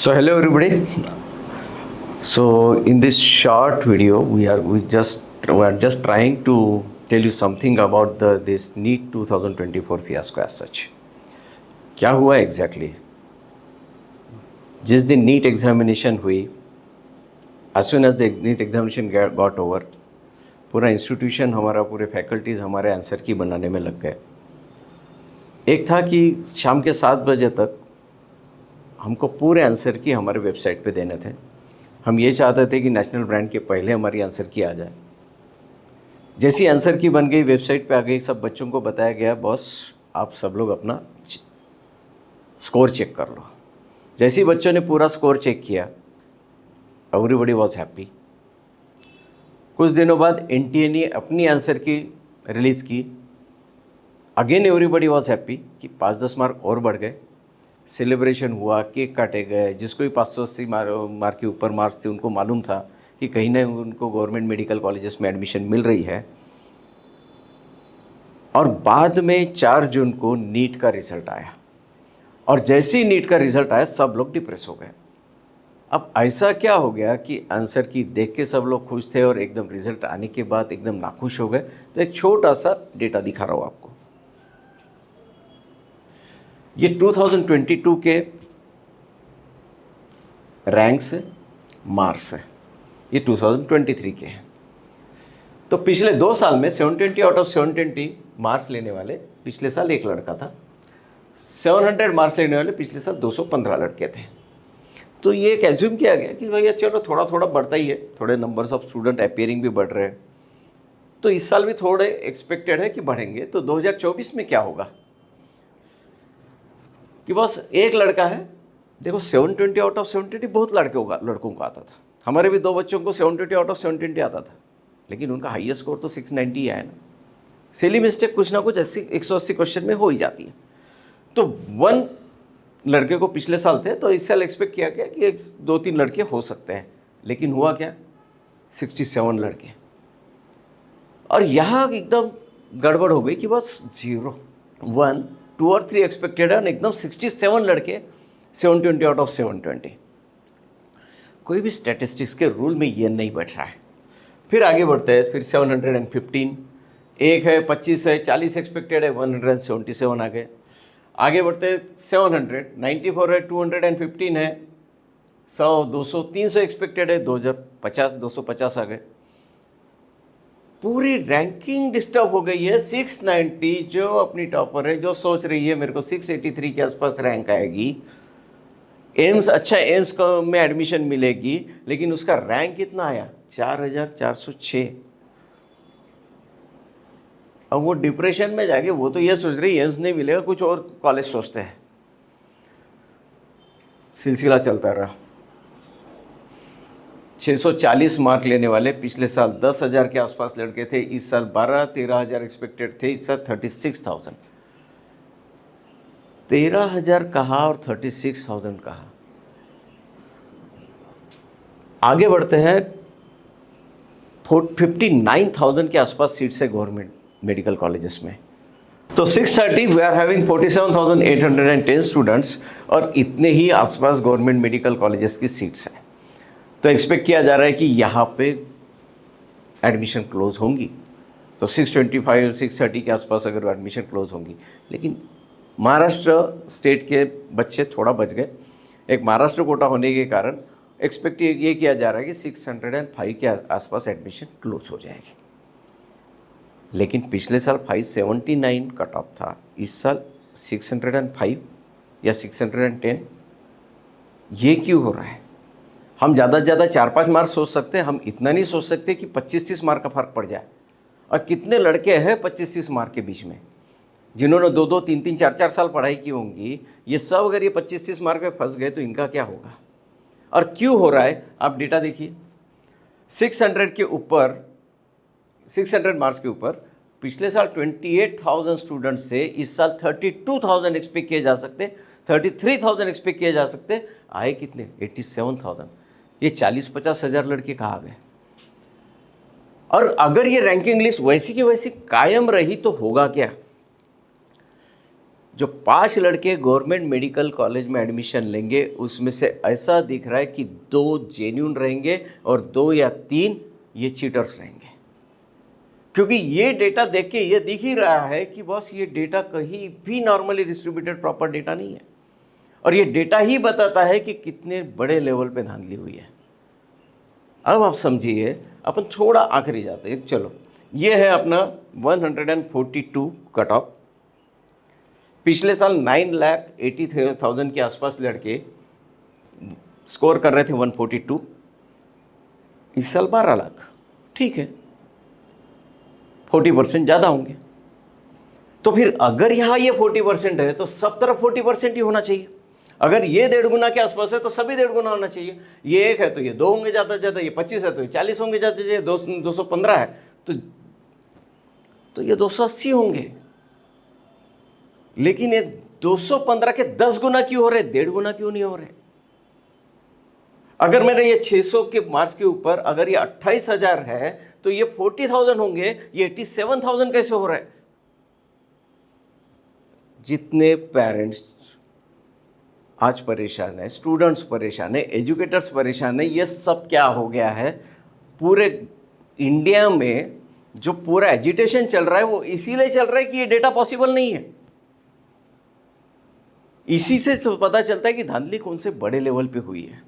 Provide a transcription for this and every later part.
So hello everybody. So in this short video, we are just trying to tell you something about this NEET 2024 fiasco as such. क्या हुआ exactly? जिस दिन NEET examination हुई, as soon as the NEET examination got over, पूरा institution हमारा, पूरे faculties हमारे answer की बनाने में लग गए. एक था कि शाम के 7 बजे तक हमको पूरे आंसर की हमारे वेबसाइट पे देने थे. हम ये चाहते थे कि नेशनल ब्रांड के पहले हमारी आंसर की आ जाए. जैसी आंसर की बन गई, वेबसाइट पे आ गई, सब बच्चों को बताया गया, बॉस आप सब लोग अपना स्कोर चेक कर लो. जैसे ही बच्चों ने पूरा स्कोर चेक किया, एवरीबडी वॉज हैप्पी. कुछ दिनों बाद एनटीए ने अपनी आंसर की रिलीज़ की. अगेन एवरीबडी वॉज हैप्पी कि 5-10 मार्क और बढ़ गए. सेलिब्रेशन हुआ, केक काटे गए. जिसको भी 580 मार्क के ऊपर मार्क्स थे उनको मालूम था कि कहीं ना उनको गवर्नमेंट मेडिकल कॉलेजेस में एडमिशन मिल रही है. और बाद में 4 जून को नीट का रिज़ल्ट आया, और जैसे ही नीट का रिज़ल्ट आया सब लोग डिप्रेस हो गए. अब ऐसा क्या हो गया कि आंसर की देख के सब लोग खुश थे और एकदम रिज़ल्ट आने के बाद एकदम नाखुश हो गए. तो एक छोटा सा डेटा दिखा रहा हूँ आपको. ये 2022 के रैंक्स मार्क्स है, ये 2023 के हैं. तो पिछले 2 साल में 720 आउट ऑफ 720 मार्क्स लेने वाले पिछले साल एक लड़का था. 700 मार्क्स लेने वाले पिछले साल 215 लड़के थे. तो ये एक एज्यूम किया गया कि भैया चलो थोड़ा थोड़ा बढ़ता ही है, थोड़े नंबर्स ऑफ स्टूडेंट अपीयरिंग भी बढ़ रहे हैं, तो इस साल भी थोड़े एक्सपेक्टेड है कि बढ़ेंगे. तो 2024 में क्या होगा कि बस एक लड़का है. देखो 720 आउट ऑफ 720 बहुत लड़कों को आता था. हमारे भी 2 बच्चों को 720 आउट ऑफ 720 आता था, लेकिन उनका हाईएस्ट स्कोर तो 690 आया ना. सिली मिस्टेक कुछ ना कुछ 180 क्वेश्चन में हो ही जाती है. तो 1 लड़के को पिछले साल थे, तो इस साल एक्सपेक्ट किया गया कि 2-3 लड़के हो सकते हैं, लेकिन हुआ क्या, 67 लड़के. और यहाँ एकदम गड़बड़ हो गई कि बस 0, 1, 2 और 3 एक्सपेक्टेड है, एकदम 67 लड़के 720 आउट ऑफ 720. कोई भी स्टैटिस्टिक्स के रूल में ये नहीं बैठ रहा है. फिर आगे बढ़ते हैं, फिर 715, एक है 25 है, 40 एक्सपेक्टेड है, 177 आ गए. आगे बढ़ते हैं 700, 94 है, 215 है, 100, 200, 300 एक्सपेक्टेड है, 250 आ गए. पूरी रैंकिंग डिस्टर्ब हो गई है. 690 जो अपनी टॉपर है, जो सोच रही है मेरे को 683 के आसपास रैंक आएगी, एम्स अच्छा एम्स में एडमिशन मिलेगी, लेकिन उसका रैंक कितना आया, 4406. अब वो डिप्रेशन में जाके वो तो ये सोच रही है एम्स नहीं मिलेगा, कुछ और कॉलेज सोचते हैं. सिलसिला चलता रहा. 640 मार्क लेने वाले पिछले साल 10,000 के आसपास लड़के थे. इस साल 12-13 हज़ार एक्सपेक्टेड थे. इस साल 36,000. 13,000 कहा और 36,000 कहा. आगे बढ़ते हैं, 59,000 के आसपास सीट्स है गवर्नमेंट मेडिकल कॉलेजेस में. तो 630 वी आर हैविंग 47,810 स्टूडेंट्स, और इतने ही आसपास गवर्नमेंट मेडिकल कॉलेजेस की सीट्स हैं. तो एक्सपेक्ट किया जा रहा है कि यहाँ पे एडमिशन क्लोज होंगी. तो 625, 630 के आसपास अगर एडमिशन क्लोज होंगी, लेकिन महाराष्ट्र स्टेट के बच्चे थोड़ा बच गए. एक महाराष्ट्र कोटा होने के कारण एक्सपेक्ट ये किया जा रहा है कि 605 के आसपास एडमिशन क्लोज हो जाएगी. लेकिन पिछले साल 579 कट ऑफ था, इस साल 605 या 610. ये क्यों हो रहा है? हम ज़्यादा से ज़्यादा 4-5 मार्क सोच सकते हैं, हम इतना नहीं सोच सकते कि 25-30 मार्क का फ़र्क पड़ जाए. और कितने लड़के हैं 25-30 मार्क के बीच में, जिन्होंने 2-2, 3-3, 4-4 साल पढ़ाई की होंगी, ये सब अगर ये 25-30 मार्क में फंस गए तो इनका क्या होगा? और क्यों हो रहा है आप डेटा देखिए. 600 के ऊपर, 600 मार्क्स के ऊपर पिछले साल 28,000 स्टूडेंट्स थे. इस साल 32,000 एक्सपेक्ट किए जा सकते, 33,000 एक्सपेक्ट किए जा सकते. आए कितने, 87,000. ये 40-50 हज़ार लड़के कहाँ गए? और अगर ये रैंकिंग लिस्ट वैसी की वैसी कायम रही तो होगा क्या? जो 5 लड़के गवर्नमेंट मेडिकल कॉलेज में एडमिशन लेंगे उसमें से ऐसा दिख रहा है कि 2 जेन्युइन रहेंगे और 2 या 3 ये चीटर्स रहेंगे। क्योंकि ये डेटा देख के ये दिख ही रहा है कि बॉस ये डेटा कहीं भी नॉर्मली डिस्ट्रीब्यूटेड प्रॉपर डेटा नहीं है, और ये डेटा ही बताता है कि कितने बड़े लेवल पे धांधली हुई है। अब आप समझिए, अपन थोड़ा आखिरी जाते हैं। चलो, ये है अपना 142 कट ऑफ। पिछले साल 9,80,000 के आसपास लड़के स्कोर कर रहे थे 142, इस साल 12 लाख। ठीक है, 40% ज़्यादा होंगे। तो फिर अगर यहाँ ये 40% है तो सब तरफ 40% ही होना चाहिए। अगर ये 1.5 गुना के आसपास है तो सभी 1.5 गुना होना चाहिए। ये 1 है तो ये 2 होंगे ज़्यादा से ज़्यादा, ये 25 है तो ये 40 होंगे ज़्यादा से ज़्यादा, 215 है तो ये 280 होंगे। लेकिन ये 215 के 10 गुना क्यों हो रहे, 1.5 गुना क्यों नहीं हो रहे? अगर मेरे ये 600 के मार्क्स के ऊपर अगर ये 28,000 है तो ये 40,000 होंगे, ये 87,000 कैसे हो रहा है? जितने पेरेंट्स आज परेशान है, स्टूडेंट्स परेशान है, एजुकेटर्स परेशान है, ये सब क्या हो गया है? पूरे इंडिया में जो पूरा एजिटेशन चल रहा है वो इसीलिए चल रहा है कि ये डेटा पॉसिबल नहीं है। इसी से तो पता चलता है कि धांधली कौन से बड़े लेवल पे हुई है।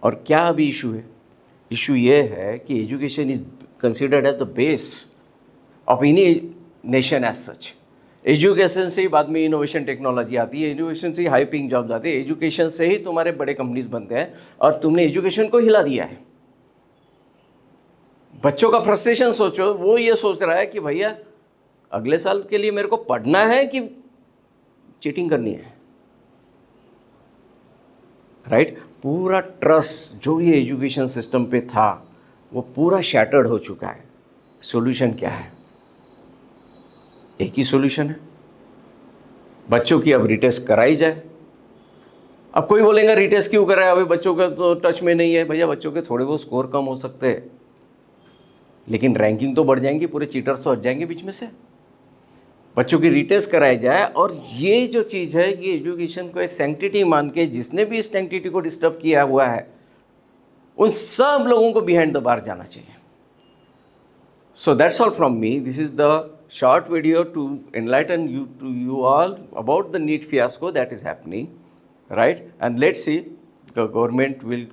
और क्या अभी इशू है? इशू ये है कि education is considered as the base of any nation as such. Education से ही बाद में इनोवेशन टेक्नोलॉजी आती है, एजुकेशन से ही हाई पेइंग जॉब्स आती है, एजुकेशन से ही तुम्हारे बड़े कंपनीज बनते हैं, और तुमने एजुकेशन को हिला दिया है। बच्चों का फ्रस्ट्रेशन सोचो, वो ये सोच रहा है कि भैया अगले साल के लिए मेरे को पढ़ना है कि चीटिंग करनी है, राइट? पूरा ट्रस्ट जो ये एजुकेशन सिस्टम पे था वो पूरा शैटर्ड हो चुका है। सॉल्यूशन क्या है? एक ही सॉल्यूशन है, बच्चों की अब रिटेस्ट कराई जाए। अब कोई बोलेगा रिटेस्ट क्यों कराए, अभी बच्चों का तो टच में नहीं है। भैया बच्चों के थोड़े बहुत स्कोर कम हो सकते हैं, लेकिन रैंकिंग तो बढ़ जाएंगी, पूरे चीटर्स तो हट जाएंगे बीच में से। बच्चों की रिटेस्ट कराई जाए, और ये जो चीज़ है ये एजुकेशन को एक सैंक्टिटी मान के जिसने भी इस सैंक्टिटी को डिस्टर्ब किया हुआ है उन सब लोगों को बिहाइंड द बार जाना चाहिए। So that's all from me. This is the short video to enlighten you all about the NEET fiasco that is happening, right? And let's see, the government will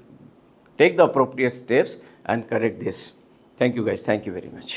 take the appropriate steps and correct this. Thank you guys. Thank you very much.